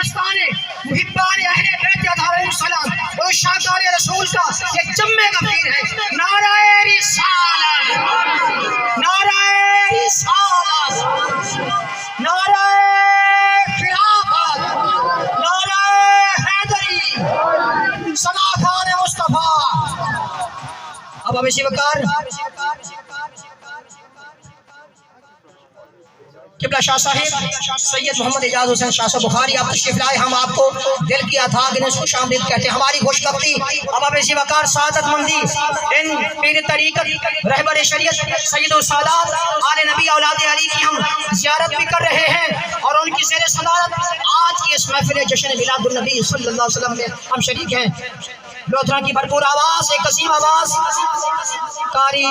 داستان محبان اہل بیت علیہ السلام اور شاکار رسول کا یہ جمع کا پیر ہے. نعرہ رسالت، نعرہ رسالت، نعرہ خلافت، نعرہ حیدری، صلاحان مصطفیٰ. اب ہمیں وقار قبلہ شاہ صاحب سید محمد اعجاز حسین شاہ صاحب بخاری آپ تشریف لائے. ہم آپ کو دل کی عطا گنے خوش آمدید کہتے ہیں. ہماری خوش بختی اب اب اسی وقار سعادت مندی ان پیر طریقت رہبر شریعت سید السادات آل نبی اولاد علی کی ہم زیارت بھی کر رہے ہیں اور ان کی زیر صدارت آج کی اس محفل جشن میلاد النبی صلی اللہ علیہ وسلم میں ہم شریک ہیں. لوتھرا کی بھرپور آواز، ایک عظیم آواز قاری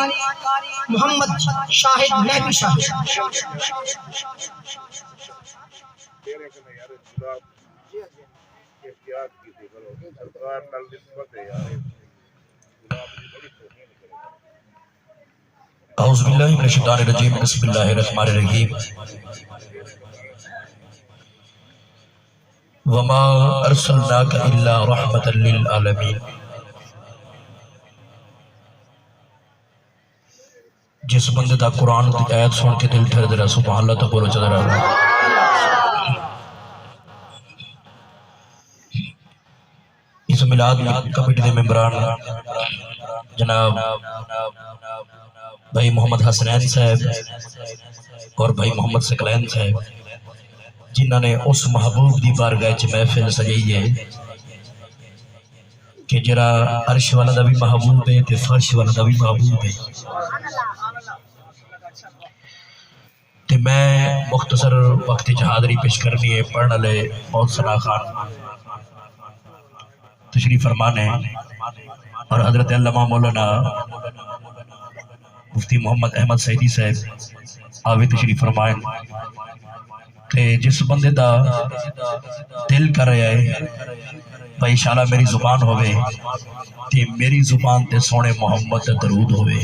محمد شاہد مہدی شاہ. اعوذ باللہ من الشیطان الرجیم بسم اللہ الرحمن الرحیم. وما ارسلناک الا رحمتا للعالمین. جس بندے دا قرآن دی آیت سن کے دل ٹھہر دے رہا سبحان اللہ تو بولو چل رہا. اس میلاد کمیٹی دے ممبران جناب بھائی محمد حسنین صاحب اور بھائی محمد سکلین صاحب جنہوں نے اس محبوب دی بارگاہ چ محفل سجائی ہے کہ جرا عرش والا دا بھی محبوب ہے تے فرش والا دا بھی محبوب ہے. تے میں مختصر وقت حاضری پیش کرنی ہے. پڑھنے لے بہت سنا خان تشریف فرمانے اور حضرت علامہ مولانا مفتی محمد احمد سعیدی صاحب آوے تشریف فرمائیں. کہ جس بندے دا دل کر رہا ہے بھائی انشاءاللہ میری زبان ہوئے تے میری زبان تے سونے محمد درود ہوئے.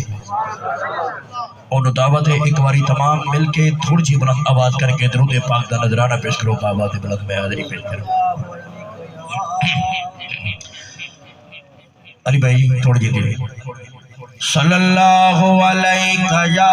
انہوں دعوت ہے ایک باری تمام مل کے تھوڑی جی بلند آواز کر کے درود پاک دا نظرانہ پیش کرو. آواز بلند میں حاضری پیش کرو. علی بھائی تھوڑی جی دل صلی اللہ علیہ یا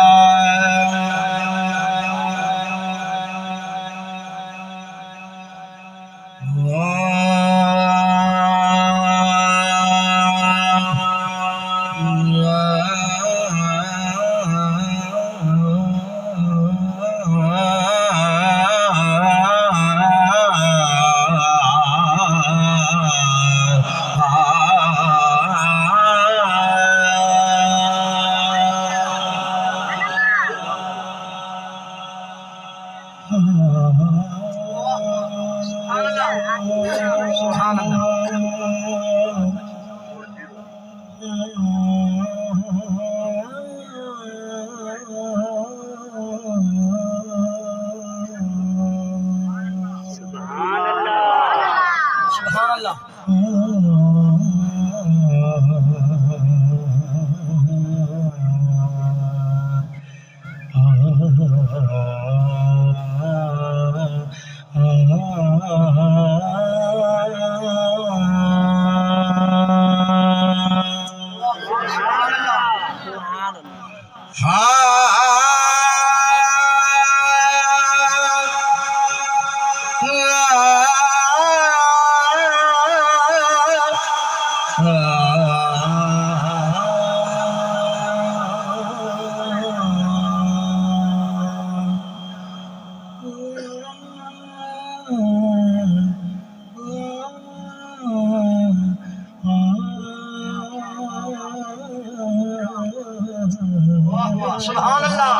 سبحان اللہ،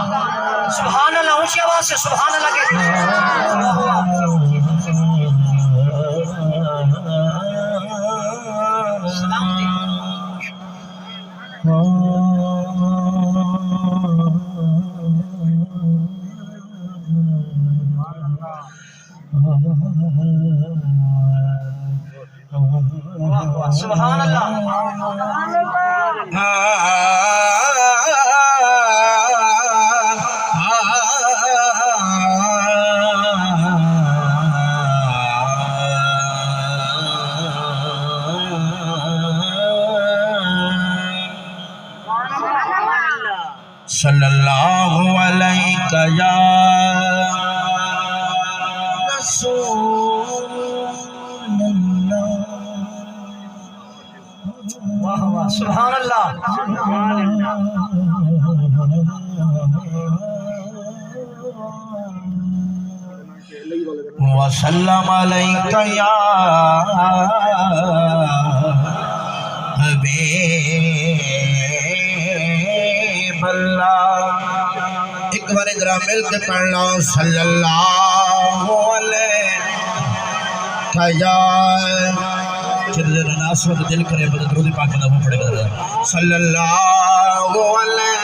سبحان اللہ. اونچی آواز سے سبحان اللہ سبحان اللہ. صلی اللہ علیہ یا رسول اللہ. واہ واہ سبحان اللہ. وسلم علیک یا حبیب اللہ. ایک بار ذرا مل کے پڑھ لو صلی اللہ علیہ یا ناس وقت دل کرے بدل درود پاک میں وہ پڑھے بدل صلی اللہ علیہ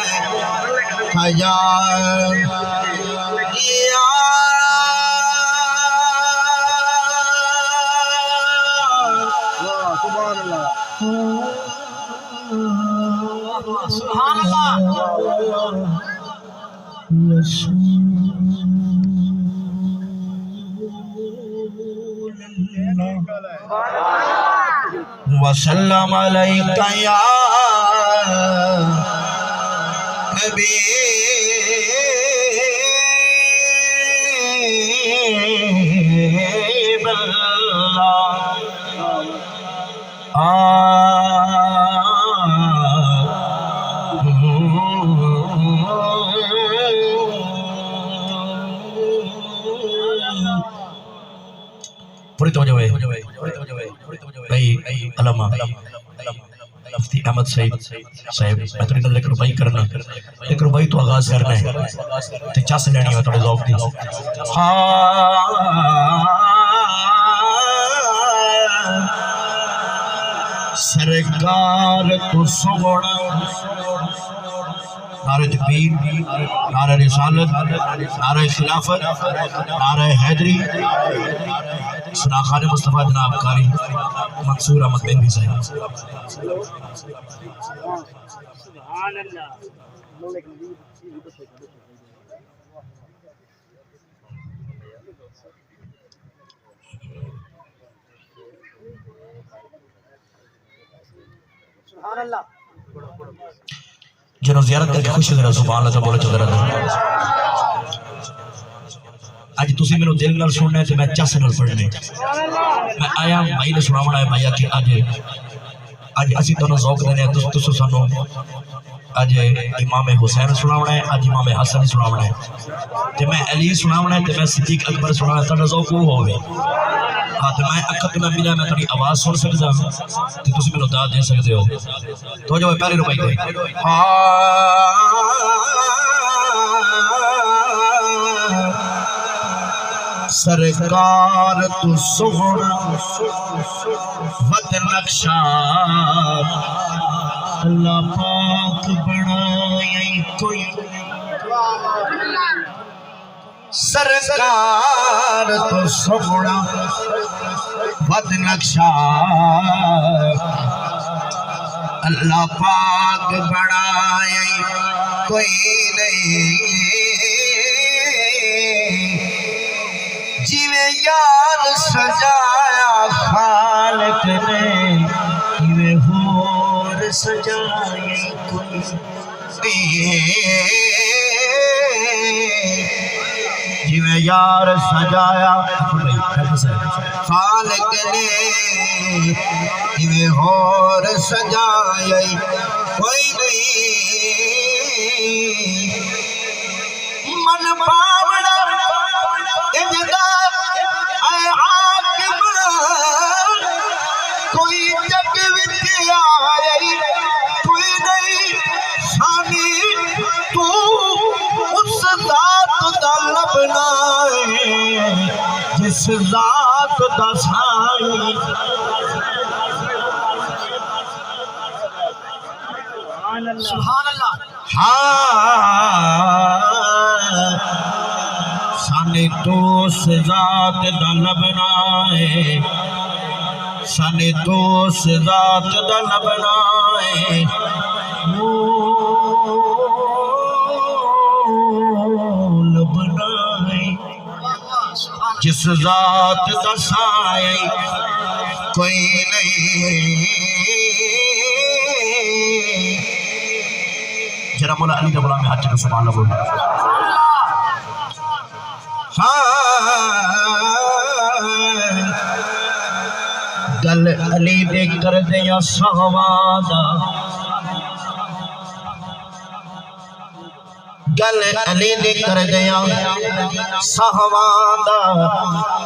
یا سبحان اللہ. وسلم علیک یا حبیب پوری توجہ ہے بھائی علامہ مفتی احمد صاحب میں تھوڑی نظر ایک ربائی کرنا ایک ربائی تو آغاز کرنا ہے تے چاس لینی ہے تھوڑے ذوق دی. سرکار تو سوڑا نعرہ تکبیر نعرہ رسالت نعرہ خلافت نعرہ حیدری سنا خان مصطفیٰ جناب قاری منصور احمد بن صاحب. سبحان اللہ. سبحان اللہ. جنہوں زیارت کر کے خوش ذرا سبحان اللہ بولے چل رہا. آج تسی میرے دل نال سننا ہے تو میں چاس نال پڑھنے. میں آیا بھائی نے سناونا ہے بھائی کہ آج اسی دونوں ذوق دینے ہیں تسو سانو آج امام حسین سناونا ہے آج امام حسن سناونا ہے تے میں علی سناونا ہے تے میں صدیق اکبر سناونا ہے. تہاڈا ذوق وہ ہوے ہاں تے میں اکھت میں ملا میں تہاڈی آواز سن سکدا تے تسی مینوں داد دے سکدے ہو. تو جو پہلی ربائی تے سرکار تو سوڑا ود نقشہ اللہ پاک بنائی کوئی. سرکار تو سوڑا ود نقشہ اللہ پاک بنائی کوئی نہیں. جیویں یار سجایا خالق نے جیویں ہور سجائی کوئی. جیویں یار سجایا خالق نے جیویں ہور سجائی کوئی نہیں. من پاوڑا کوئی جگ وچ آئی کوئی نہیں سانی تو اس ذات دا لبنا ہے جس ذات دا سائی. سبحان اللہ. ہاں سانے تو اس ذات دا لبنا ہے سانے تو اس ذات دا لبنا ہے. لبنا ہے جس ذات دا سائے کوئی نہیں. جرا مولا علی دا غلام ہاتھ چکو سبحان اللہ بول گل علی دے کر دیا سوادا گل علی دے کر دیا سوادا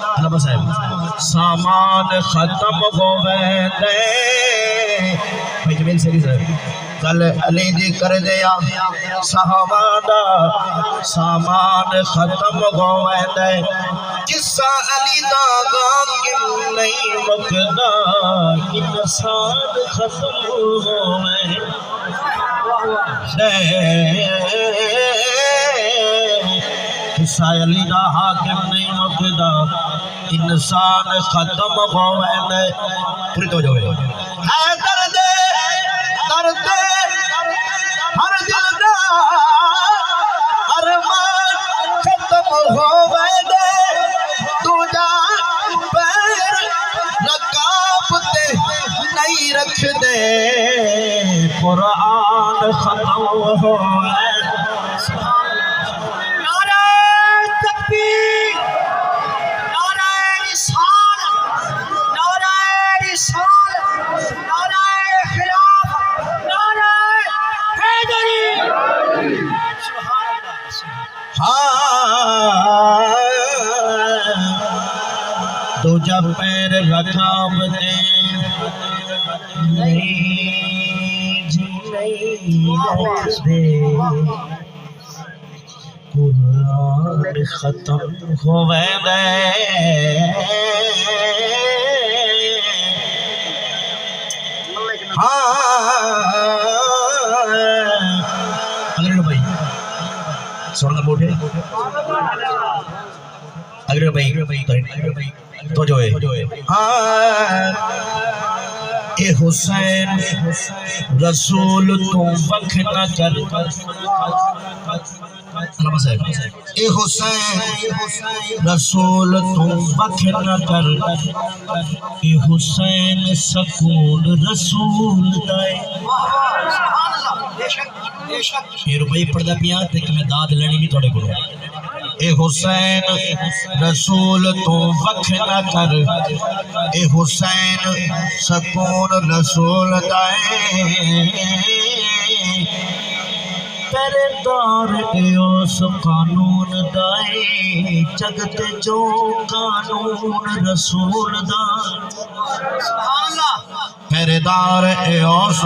اللہ صاحب سامان ختم ہو دے بھائی جمیل سیری صاحب گل علی دی کر دیا سوادا سامان ختم ہو دے قصہ علی دا غم نہیں مکدا انسان ختم ہوئے قصہ علی دا حاکم نہیں مکدا انسان ختم ہوئے پوری توجہ ہوئے ہے درد درد ہر دل دا ارمان ختم ہوئے رکھ دے قرآن ختم ہوئے نعرہ تکبیر نعرہ رسالت نعرہ رسالت نعرہ خلاف نعرہ حیدری تو جب پیر رکاب دے قرآن ختم ہوئے اگر بھائی سوڑنا بوٹے اگر بھائی تو جو ہے اے حسین رسول تو وقت نہ کر اے حسین رسول تو وقت نہ کر اے حسین سکون رسول دائے یہ روپئی پڑھدا پیا تے کہ میں داد لینی نہیں تھوڑے کو اے حسین رسول تو وقت نہ کر اے حسین سکون رسول دائے تیرے دار اے اس قانون دائے جگت جو قانون رسول دائے تیرے دار اے اس